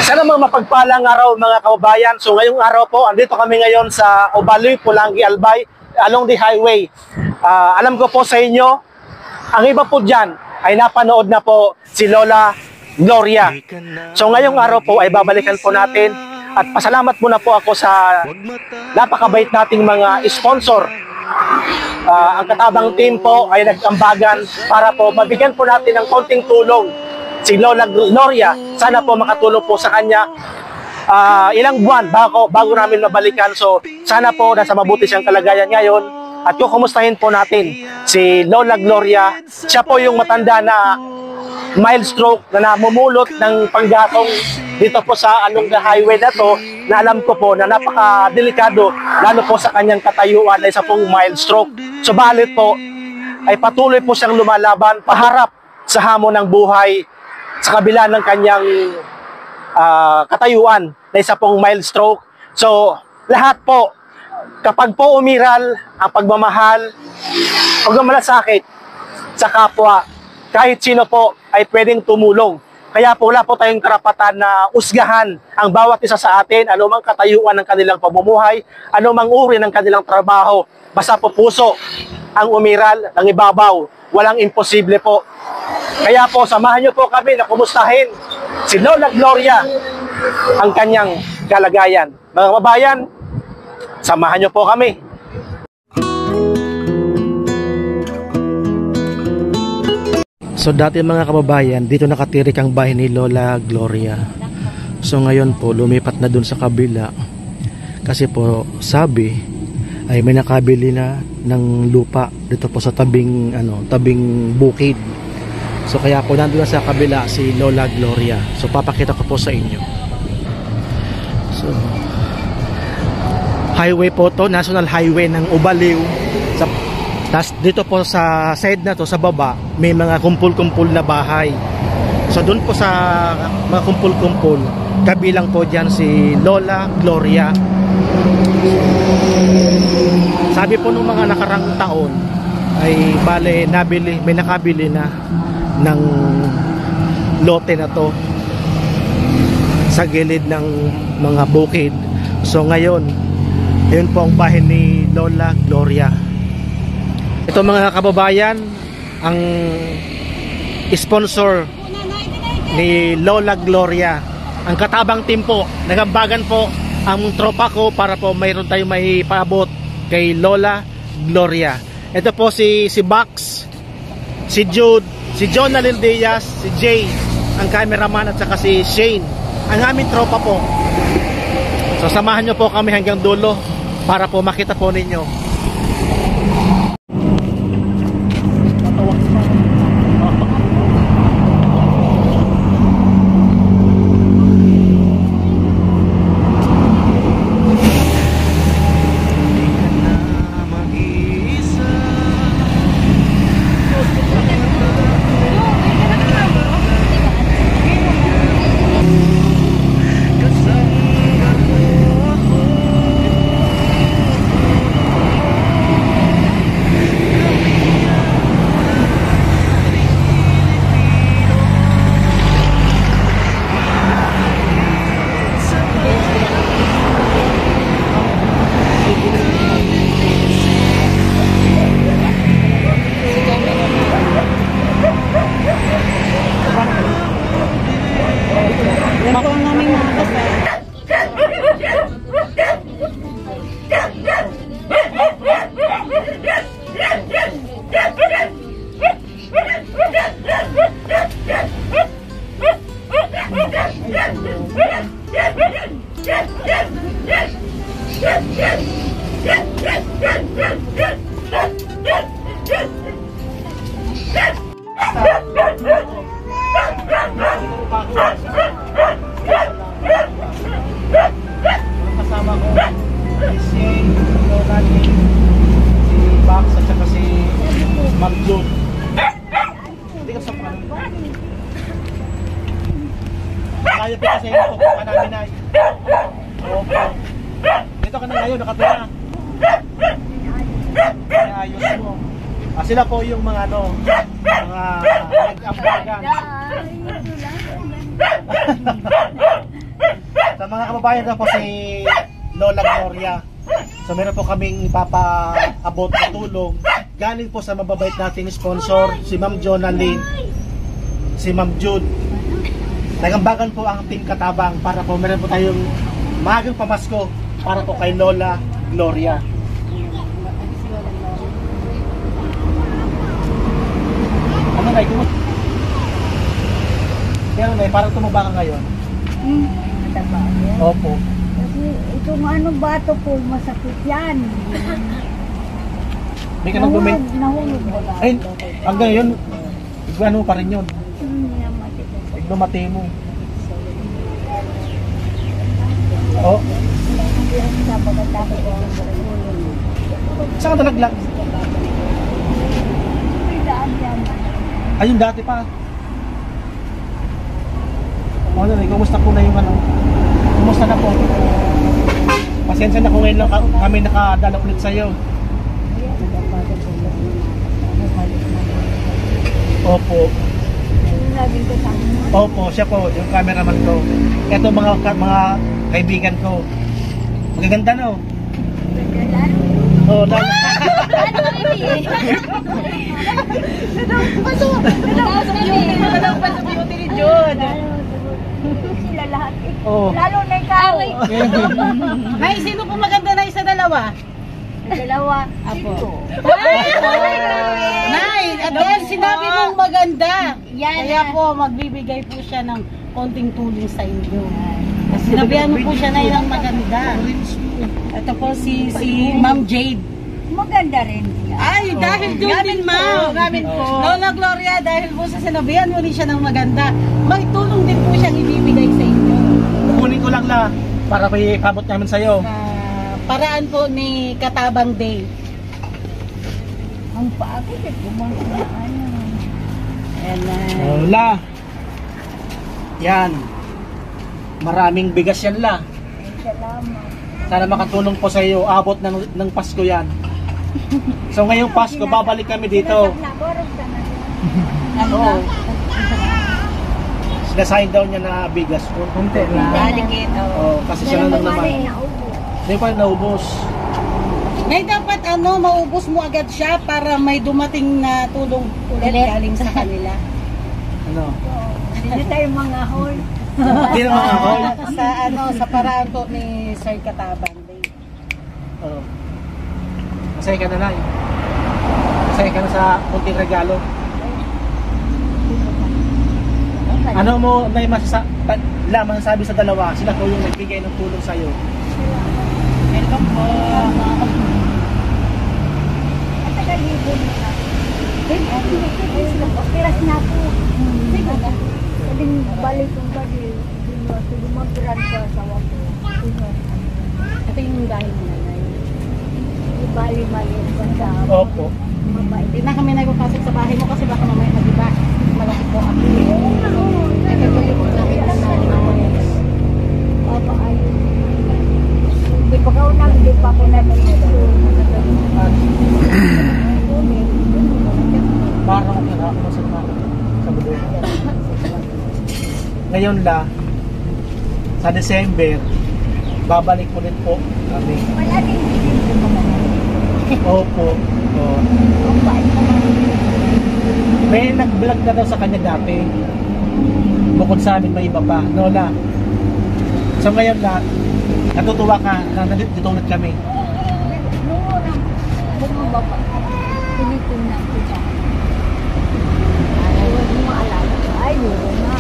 Isa namang mapagpalang araw mga kababayan. So ngayong araw po, andito kami ngayon sa Obaloy, Pulangi, Albay, along the highway. Alam ko po sa inyo, ang iba po dyan ay napanood na po si Lola Gloria. So ngayong araw po ay babalikan po natin at pasalamat muna po ako sa napakabait nating mga sponsor. Ang katabang team po ay nag-ambagan para po mabigyan po natin ng konting tulong si Lola Gloria. Sana po makatulong po sa kanya ilang buwan bago namin mabalikan. So sana po nasa mabuti siyang kalagayan ngayon. At kukumustahin po natin si Lola Gloria. Siya po yung matanda na mild stroke na namumulot ng panggatong dito po sa along the highway na to, na alam ko po na napaka-delikado lalo po sa kanyang katayuan na isa pong mild stroke. Subalit po ay patuloy po siyang lumalaban paharap sa hamon ng buhay sa kabila ng kanyang katayuan na isa pong mild stroke. So lahat po, kapag po umiral ang pagmamalasakit sa kapwa, kahit sino po ay pwedeng tumulong. Kaya po wala po tayong karapatan na usgahan ang bawat isa sa atin, anumang katayuan ng kanilang pamumuhay, anumang uri ng kanilang trabaho. Basta po puso ang umiral ng ibabaw, walang imposible po. Kaya po samahan niyo po kami na kumustahin si Lola Gloria, ang kanyang kalagayan. Mga kababayan, samahan niyo po kami. So dati mga kababayan, dito nakatirik ang bahay ni Lola Gloria. So ngayon po, lumipat na dun sa kabila. Kasi po, sabi, ay may nakabili na ng lupa dito po sa tabing bukid. So kaya po nandun na sa kabila si Lola Gloria. So papakita ko po sa inyo. So highway po to, national highway ng Obaloy. Tas dito po sa side na to, sa baba, may mga kumpul-kumpul na bahay. So doon po sa mga kumpul-kumpul, kabilang po dyan si Lola Gloria. Sabi po nung mga nakarang taon ay bale may nakabili na ng lote na to sa gilid ng mga bukid. So ngayon, yun po ang bahay ni Lola Gloria. Ito mga kababayan, ang sponsor ni Lola Gloria, ang katabang team po, nagambagan po ang tropa ko para po mayroon tayong may paabot kay Lola Gloria. Ito po si Bax, si Jude, si Jonalyn Diaz, si Jay, ang cameraman, at saka si Shane, ang aming tropa po. So samahan nyo po kami hanggang dulo para po makita po ninyo. Kasama ko si Jonalyn, si Bax, at saka si Ma'am Jude. Hindi ka sa paano. Kaya pa kasi ito, namin ay. Dito ka na ngayon, nakatira. Ayos mo. Sila po yung mga nag-ambagan. Sa mga kababayan na po si Lola Gloria. So meron po kaming ipapaabot na tulong galing po sa mababait nating sponsor, si Ma'am Jonalyn, si Ma'am Jude. Nagambagan po ang Team Katabang para po meron po tayong magang pamasko para po kay Lola Gloria. Ano na, kaya na, parang tumaba ka ngayon. Mataba. Opo. Kasi itong ano bato po, masakit yan. May ka nang bumili. Nahulog mo na. Ay, hanggang yun, igano pa rin yun. Hindi na matigas. Ignomate mo. Oh, Sa pagkatapos ko ang nahulog. saan ka nalaglag? May daan yan. Ayun dati pa. Ano na, kumusta po na yung ano? Kumusta na po? Pasensya na kung ngayon lang kami nakadala ulit sa'yo. Opo. Laging ko sa akin. Opo, siya po, yung cameraman ko. Ito mga kaibigan ko. Magaganda no? Oo, lalo. Sila lahat. Oo. Lalo na ikaw. Nay, sino po maganda na isa dalawa? Dalawa. Apo. Nay, at dahil sinabi mong maganda, Yan kaya na. po magbibigay po siya ng konting tulong sa inyo. Kasi sinabihan mo po siya na ng maganda. Ito po si Ma'am Jade. Maganda rin siya. Ay, dahil doon din, ma'am. Gamin po. Lola Gloria, dahil po sa sinabihan mo rin siya ng maganda, may tulong din po siyang ibibigay sa inyo. Kukunin ko lang na para may kabot namin sa'yo. Paraan po ni Katabang Day. Ang paakit eh, kumakaan. Ayan na. Lola. Yan. Maraming bigas yan la. Salamat. Sana makatulong po sa iyo. Abot ng Pasko yan. So ngayong Pasko, babalik kami dito. Naborog ka na. Ano Oo. na? Sinasahin daw niya na bigas. Kunti lang. Daligit. Oo, kasi siya lang naman. Hindi pa rin naubos. Ngay dapat maubos mo agad siya para may dumating na tulong ulit galing sa kanila. Ano? Hindi tayo mga hol. Hindi naman ako. Sa paraan po ni Sir Katabang Day. Oo. Masaya ka na na. Masaya ka na sa kunting regalo. Ano mo na masasabi sa dalawa? Sila po yung nagbigay ng tulong sa'yo. Welcome po. At tagalibon mo na. Piras na po. Saling balik kong bali. Sige mag-grant ko sa wako. Ito yung dahil mo nanay. Ibali-bali ko sa Opo. mabait. Hindi na kami nagpapasok sa bahay mo kasi baka mamaya mag-iba. Malaki po ako. Nagkabalik ko namin ang nanay. Papa ayun. Hindi pa ka unang, hindi pa ako Parang kira ako sa budol. Ngayon la, sa December, babalik ulit po kami. Wala din hindi ko Opo. Oo. Ang bait naman. May nag-vlog na daw sa kanya dati. Bukod sa amin, may iba pa. Lola. So ngayon la, natutuwa ka na nandito ulit kami. Noon ang bumaba pa. Tinitingnan ko siya. Ayaw mo maalala ko. Ay, yun na.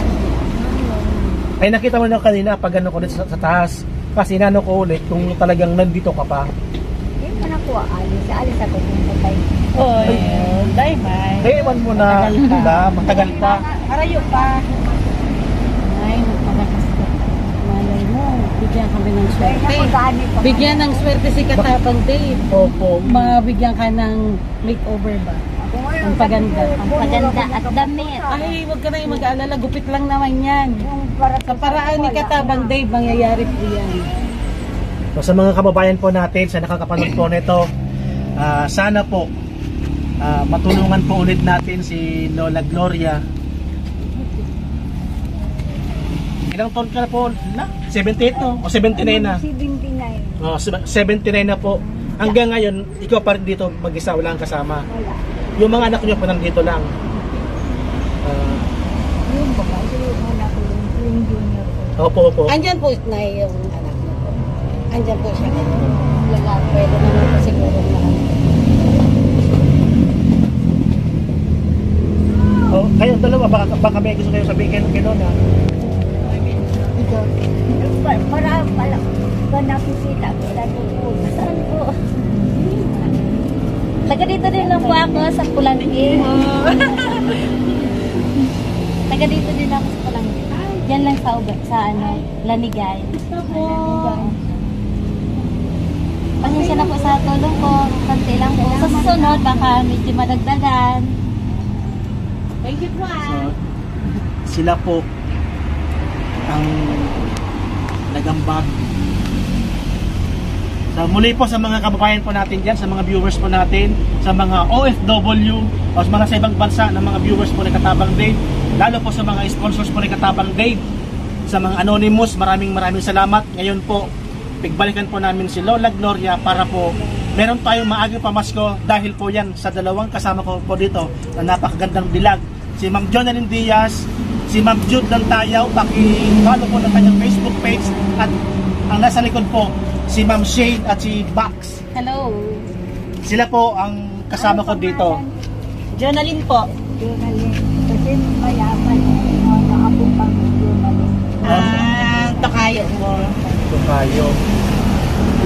Ay nakita mo na kanina pag ano ko ulit sa taas. Kasi inano ko ulit kung talagang nandito ka pa. Hindi mo na ko alis. Alis ako kung patay. Oy, Daimay. Ewan mo na, matagal pa. Harayo pa. Ay, magpalakas ka. Malay mo, bigyan kami ng Kaya swerte. napagani pa. Bigyan ng swerte si Katabang Day. Opo. Mabigyan ka ng makeover ba? Ang paganda. Ang paganda at damit. Ay, wag ka na yung mag-aalala. Gupit lang naman yan. Yung para Sa paraan ni Katabang Day, mangyayari po yan. So, sa mga kababayan po natin, sa nakakapanood po nito, sana po matulungan po ulit natin si Lola Gloria Ilang taon ka na po na? 78 no? O 79 na? 79. Oh, 79 na po. Hanggang ngayon, ikaw pa rin dito mag-isa, wala kang kasama. Wala. Yung mga anak niyo po nandito lang. Yung baka, yung anak ko, yung junior ko. Opo. Andyan po na yung anak mo po. Andyan po siya. Lalaki, pwede naman po siguro na. Oh, kayo dalawa, baka may gusto kayo sabihin kay Lola. Para ba nakikita kita doon? Saan po? Taga dito din lang po ako sa Pulanggi. Taga dito din ako sa Pulanggi. Diyan lang sa Lanigay. Pasensya na po sa tulong ko. Kanti lang po. Sa susunod, baka medyo madagdagan. Thank you po So, sila po ang nagambag. So, muli po sa mga kababayan po natin dyan, sa mga viewers po natin, sa mga OFW o sa mga sa ibang bansa ng mga viewers po ni Katabang Dave, lalo po sa mga sponsors po ni Katabang Dave, sa mga anonymous, maraming salamat. Ngayon po, pigbalikan po namin si Lola Gloria para po meron tayong maagang pamasko dahil po yan sa dalawang kasama ko po dito na napakagandang dilag. Si Ma'am Jonalyn Diaz, si Ma'am Jude Lantayaw, paki-follow po ng kanyang Facebook page, at ang nasa likod po, si Ma'am Shade at si Bax. Hello. Sila po ang kasama ko dito. Jonalyn po. Journalist. Kasi mayaman. Nakapupang journalist. Tokayo mo. Ito kayo.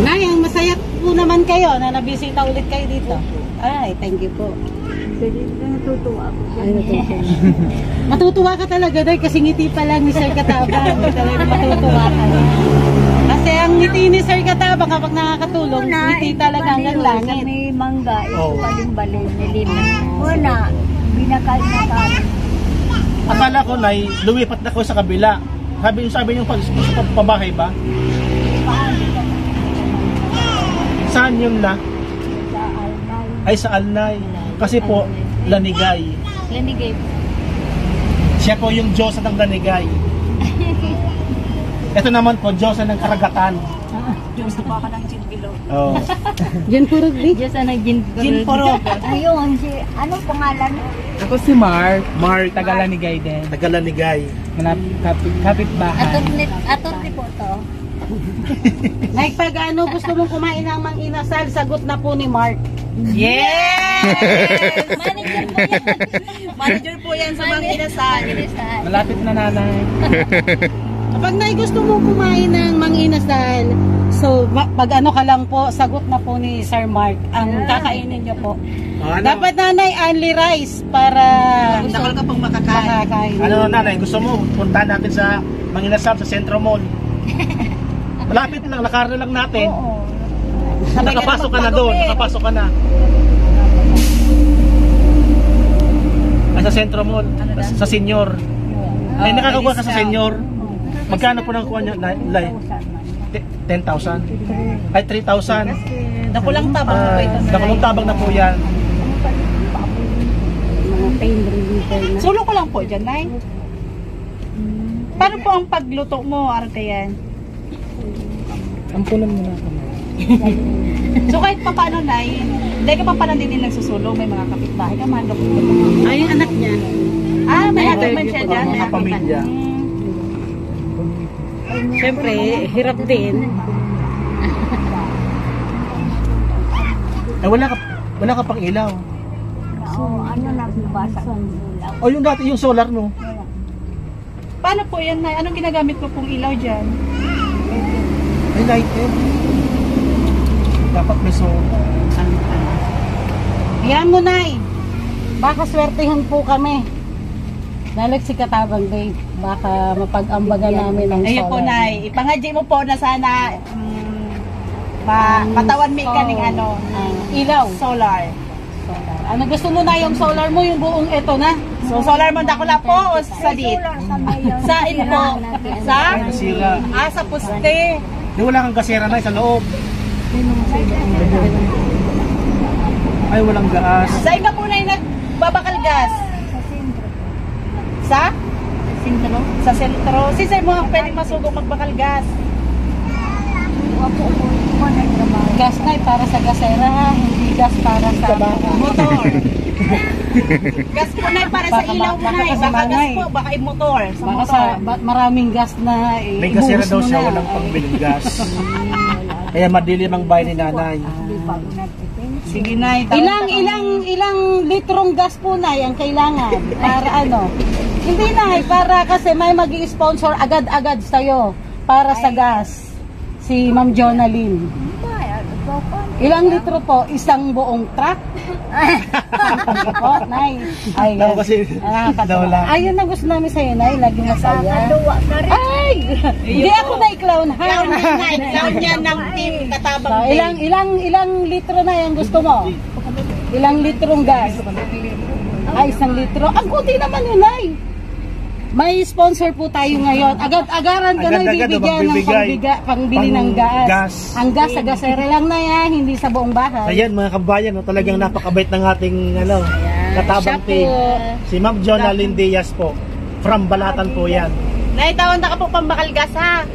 Nay, ang masaya po naman kayo na nabisita ulit kayo dito. Ay, thank you po. Kasi natutuwa ako. Ay, matutuwa ka talaga dahil kasi ngiti pa lang ni Sir Katabang. Talaga matutuwa ka. Kasi ang ngiti ni Sir Katabang kapag nakakatulong, ngiti talaga hanggang langit. May mangga. Oh. Ito baling-baling. Nilima. Una, binakal-nakal. Akala ko, Nay, lumipat na ko sa kabila. Sabi niyo sa pabahay ba? Saan yun na? Sa Almay. Ay, sa Alnay. Kasi po, Lanigay. Lanigay po. Siya po yung Diyosa ng Lanigay. Ito naman po, Diyosa ng Karagatan. Gusto ko ako ng Ginbilog. Oh. Diyan po rin. Diyos na nag-gin. Ayun, anong pangalan? Ako si Mark, taga Lanigay din. Tagalanigay. Kapit bahay. Attorney po to. Like pag ano, gusto mong kumain ng mang inasal, sagot na po ni Mark. Yes! Manager po yan. Manager po yan sa mang inasal. Malapit na nanay. Kapag nay gusto mong kumain ng mang inasal, so pag ano ka lang po, sagot na po ni Sir Mark ang kakainin niyo po. Ano? Dapat nanay, only rice para Dakal ka pang makakain. Ano, nanay, gusto mo puntahan natin sa Manginasal sa Centro Mall? Malapit lang, lakaran lang natin. Oo. Nakapasok ka na doon, nakapasok ka na. Sa Centro Mall, sa Senior. Ay, nakakakuha ka sa Senior. Magkano po nakuha niya? 10,000? Ay, 3,000. Nakulang tabang po ito. Nakulong tabang na po yan. mga pain reliever na. Sulo ko lang po dyan, Nay. Paano po ang pagluto mo, arte yan? Ampunan mo na ako. So kahit pa paano, Nay, hindi ka pa paano din nagsusulo, may mga kapitbahay ka man. Ay, yung anak niya. May hatag man siya dyan. Mga pamilya. Siyempre, hirap din. Eh, wala ka pang ilaw. Oo, ano na basa ng ulam. O yung dati, yung solar no? Paano po yan, Nay? Anong ginagamit mo pong ilaw dyan? Ay, lighted. Dapat may solar. Yan mo, Nay. Baka swertihan po kami. Katabang Dave. Baka mapag-ambagan namin ang solar. Ayun po, Nay. Ipangadji mo po na sana matawan mi ka ng ano, Ilaw. solar. Solar. Ano gusto mo na yung solar mo, yung buong ito na? So, solar mo dakula po o sa dit? Solar sa mayon. Sa info. Sa? Nasira. Sa poste. Di wala kang gasera na sa loob. Ay, walang gas. Sa iba po na yung nagbabakal gas. Sa sentro. Sa? Sentro? Sa Sa sentro. Si Sir mo ang pwedeng masugong magbakal gas. Ako po, trabaho. Gas na para sa gasera, hindi gas para sa Motor. Gas po na para sa Baka ilaw mo na. baka Baka sa gas banay. po, baka yung motor. Sa baka motor. sa maraming gas na May kasira ibuhos daw mo siya, na. walang pangbiling gas. Kaya madilim ang bahay ni nanay. Hindi pa ako nagtitin. Sige na. Ilang litrong gas po na ang kailangan para ano? Hindi na, para kasi may magi-sponsor agad-agad sa'yo para sa gas. Si Ma'am Jonalyn. Ilang litro po? Isang buong truck? Oh, Nay. Ay, Daw kasi, nakakatawa. daw lang. Ayun ang gusto namin sa'yo, Nay. Lagi masaya. Nakakaluwa ka rin. Ay! Hindi ako na-clown, ha? Clown niya ng team katabang So, ilang litro na yung gusto mo? Ilang litrong gas? Ay, 1 litro. Ang kunti naman yun, Nay. May sponsor po tayo ngayon. Agad-agaran ka na Agad-agad, ibibigyan ng magbibigay. pangbili ng gas. Gas. Ang gas sa gasera lang na yan, hindi sa buong bahay. Ayan mga kabayan, no, talagang napakabait ng ating katabang Siya team. po. Si Ma'am Jonalyn Diaz po. From Balatan po yan. Naitawan na ka po pambakal gas ha.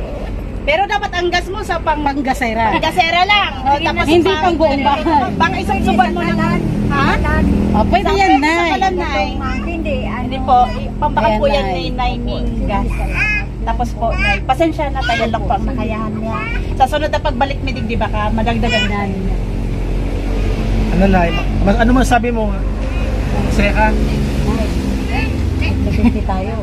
Pero dapat ang gas mo sa Panggasera. gasera lang. O, tapos Hindi pang buong bahay. Pang isang suban mo naman. Ha? Oh, pwede yan, Sa Nay. kalan, Nay. Hindi, Hindi po. Pambakal po Ayan, yan Nay. ni Naiming gas. Tapos po, Nay, pasensya na tayo lang po ang nakayahan niya. Sa sunod na pagbalik ni Digdi baka madagdagan na niya. Ano na, ano man sabi mo? Seka? Nagpinti tayo.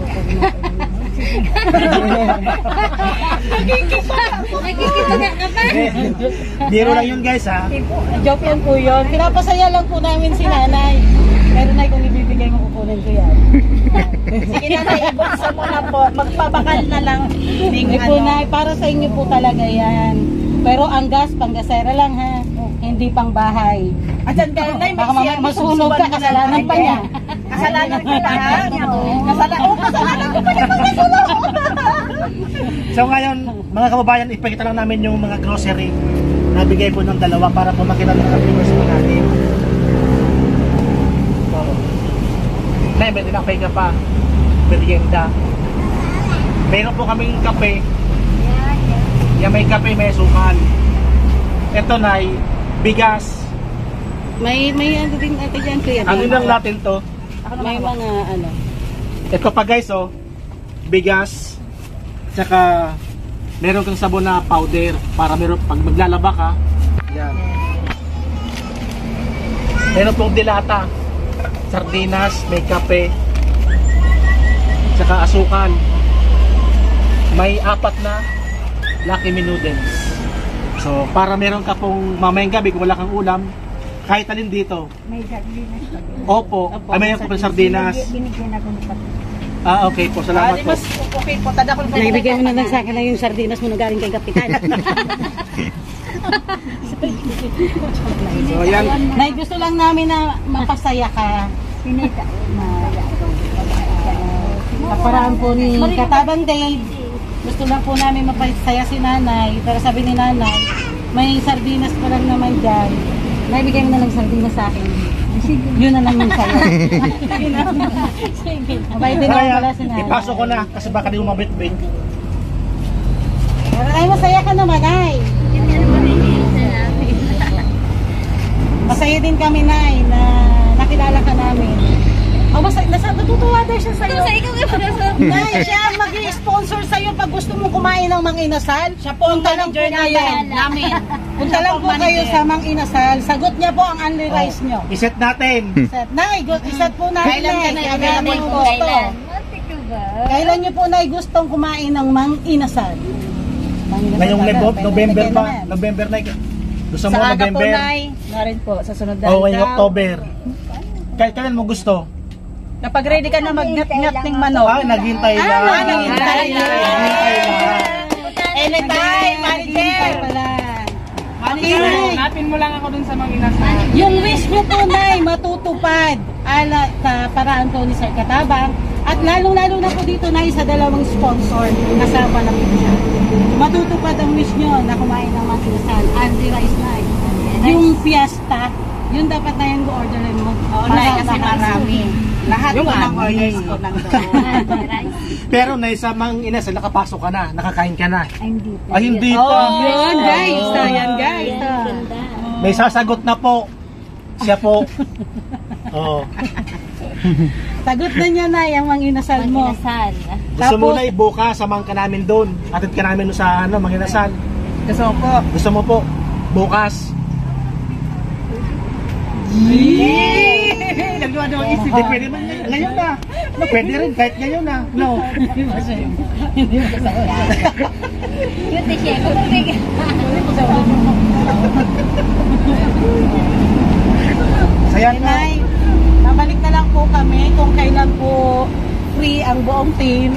Biro lang yun guys ha. Joke lang po yun. Pinapasaya lang po namin si nanay. Pero Nay, kung ibibigay mo, kukunin ko yan. Sige na, Nay, ibuksa mo na po. Magpabakal na lang. Hindi po, Nay, para sa inyo po talaga yan. Pero ang gas, panggasera lang ha. Hindi pang bahay. At dyan ka, Nay, Baka mamaya masunog ka, kasalanan pa niya. Kasalanan ko pa, ha? Kasalanan ko pa niya pag nasunog. So ngayon, mga kababayan, ipakita lang namin yung mga grocery na bigay po ng dalawa para po makita ng mga viewers po natin. Nay, may tinapay ka pa. Merienda. Meron po kaming kape. Yan, may kape, may sukal. Ito, Nay, bigas. May ano din ate dyan, kuya. Ano lang natin to? May mga ano. Ito pa guys, oh. Bigas. Tsaka meron kang sabon na powder para meron pag maglalaba ka. Yan. Meron pong dilata. Sardinas, may kape. Tsaka asukal. May 4 na Lucky Me noodles. So, para meron ka pong mamayang gabi kung wala kang ulam, kahit alin dito. May sardinas pa din. Opo, ay mayroon ko pang sardinas. Binigyan ako ng pati. Ah, okay po. Salamat po. Mas okay po, tada ko Naibigay mo na lang sa akin lang yung sardinas mo na galing kay Kapitan. So, yan. Nay, gusto lang namin na mapasaya ka. Sinita. Sa paraan po ni Katabang Dave, gusto lang po namin mapasaya si nanay. Pero sabi ni nanay, may sardinas pa lang naman dyan. Naibigay mo na lang sardinas sa akin. Yun na naman sa'yo. Sige. Mabait din naman pala si nanay. Ipasok ko na kasi baka di mo mabit-bit. Pero ay, masaya ka naman, ay. Masaya din kami, Nay, na nakilala ka namin. Oh, natutuwa din siya sa'yo. Nay, siya ang mag-i-sponsor sa'yo pag gusto mong kumain ng Mang Inasal. Siya po ang Punta lang po manager kayo. namin. Punta lang po kayo sa Mang Inasal. Sagot niya po ang only rice nyo. Iset natin. Set. Nay, iset po natin, Kailan ka na Nay. available Kailan po? gusto? Mati ka ba? Kailan niyo po, Nay, gustong kumain ng Mang Inasal? Mang Inasal Ngayong pala. November Pwede pa. naman. November na. Gusto mo Sa aga po, November? Nay. Na rin po, sa sunod na O ngayong daw. October. Kailan mo gusto? Kapag ready ka na mag-ngat-ngat ng manok. Ah, naghintay lang. naghintay lang. Anytime, manager. Pala. Manager, hanapin mo lang ako dun sa mga inasal. Yung wish nyo po, Nay, matutupad ala sa paraan po ni Sir Katabang. At lalong-lalo na po dito, Nay, sa dalawang sponsor kasama na po siya. Matutupad ang wish nyo na kumain ng Mang Inasal. Andy Rice, Nay. Yung fiesta, Yun dapat na yung orderin mo. Oo, Nay, kasi marami. Lahat Yung po ng ani. orders ko nandoon. Pero na sa Mang Inasal, nakapasok ka na, nakakain ka na. Ay, hindi pa. Ay, hindi Oh, pa. yun guys. Ayan guys. Ayan, ganda. May sasagot na po. Siya po. Oh. Sagot na niya na yung manginasal mo. Manginasal. Gusto mo Tapos- na bukas, samahan ka namin doon. Atid ka namin sa Mang Inasal. Gusto ko po. Gusto mo po, bukas. Nagluwa-luwa isip. Hindi, pwede man ngayon na. No, pwede rin, kahit ngayon na. No. Yun, Tisha. Kumabig. Sayan na. Nay, babalik na lang po kami kung kailan po free ang buong team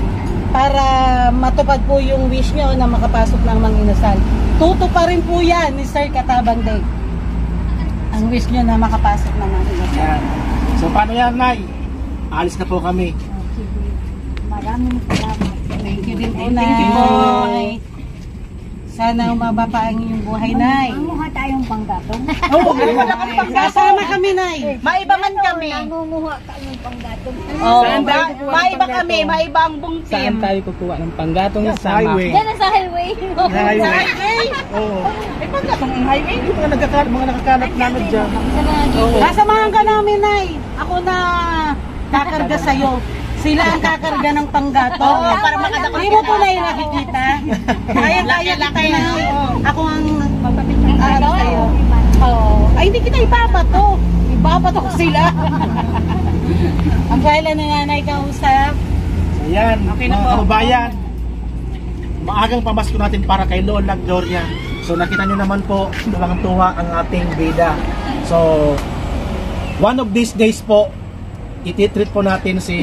para matupad po yung wish nyo na makapasok ng manginasal. Tuto pa rin po yan, Mr. Katabang Day. Ang wish nyo na makapasok ng manginasal. Yan. So, paano yan, Nay? Alis na po kami. Maraming salamat. Thank you din po, Thank you po. Nay. Sana umaba pa ang inyong buhay, Nay. Mangunguha tayong panggatong. Oo, wala kang panggatong. Kasama kami, Nay. Maiba man kami. Nangunguha kayong panggatong. Oh, Saan tayo kukuha ng maiba panggatong? kami, maiba ang buong Saan team. tayo kukuha ng panggatong Sa sama? highway. Yan ang sa highway. Sa highway. Highway? Oo. May panggatong ang highway. Yung mga nakakalat namin dyan. Sa mga gilid. Kasamahan ka namin, Nay. Ako na kakarga sa'yo. Sila ang kakarga ng panggato. Oo, para makadakot Hindi mo po na yung nakikita. Kaya kita, Nay. Ako ang magpapalit sa'yo. Oo. Ay, hindi kita ipapato. Ipapato ko sila. Ang kailan na nanay kausap. So, yan, Okay na mga po. kababayan. Maagang pamasko natin para kay Lola Gloria. So, nakita nyo naman po, tuwang-tuwa ang ating bida. So, one of these days po, ititreat po natin si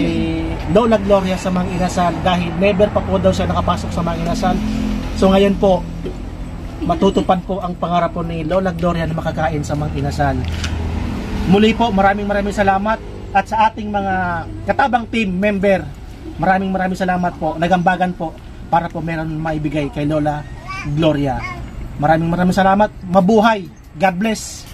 Lola Gloria sa Mang Inasal dahil never pa po daw siya nakapasok sa Mang Inasal. So ngayon po, matutupad po ang pangarap po ni Lola Gloria na makakain sa Mang Inasal. Muli po, maraming salamat at sa ating mga katabang team member, maraming salamat po, nagambagan po para po meron maibigay kay Lola Gloria. Maraming salamat, mabuhay, God bless.